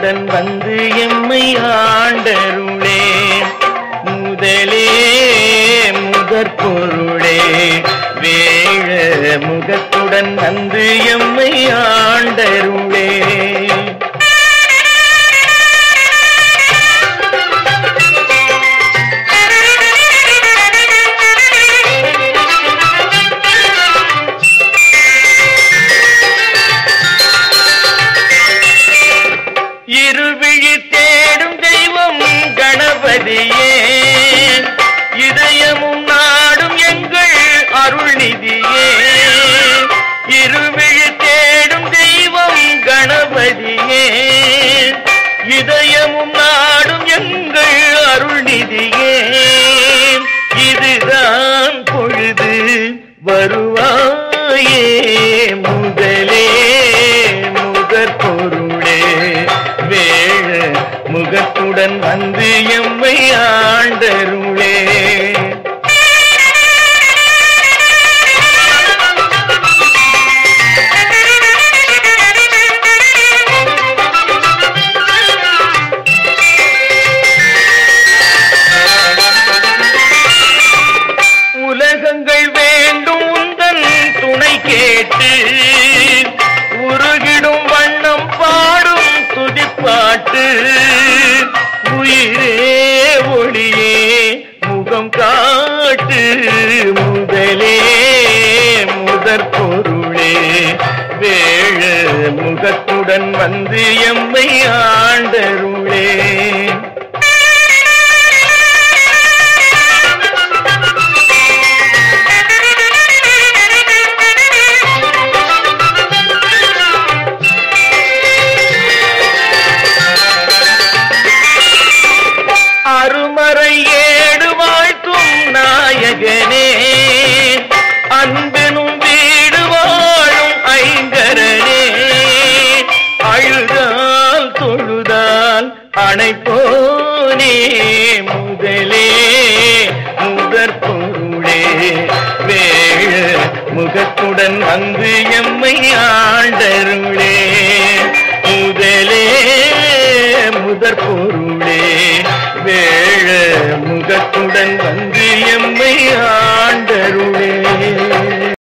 முகத்துடன் வந்து எம்மை ஆண்டருளே. முதலே முதற்பொருளே வேழ முகத்துடன் வந்து எம்மை ஆண்டருளே. இருவிழி தேடும் தெய்வம் கணபதியே, இதயமும் நாடும் எங்கள் அருள்நிதியே. இருவிழி தேடும் தெய்வம் கணபதியே, இதயமும் நாடும் எங்கள் அருள்நிதியே. இதுதான் பொழுது வருவாயே முதலே முதற்பொருளே வேழ முகத்துடன் வந்து எம்மை ஆண்டருளே. உலகங்கள் வேண்டும் உந்தன் துணை கேட்டு உருகிடும் வண்ணம் பாடும் துதிப்பாட்டு. உயிரே ஒளியே முகம் காட்டு முதலே முதற்பொருளே வேழ முகத்துடன் வந்து எம்மை ஆண்டருளே. அருமறை ஏடு வாழ்த்தும் நாயகனே, அன்பெனும் வீடு வாழும் ஐங்கரனே. அழுதால் தொழுதால் அணைப்போனே முதலே முதற்பொருளே வேழ முகத்துடன் வந்து எம்மை ஆண்டருளே. முதலே முதற்பொருளே வேழ முகத்துடன் வந்து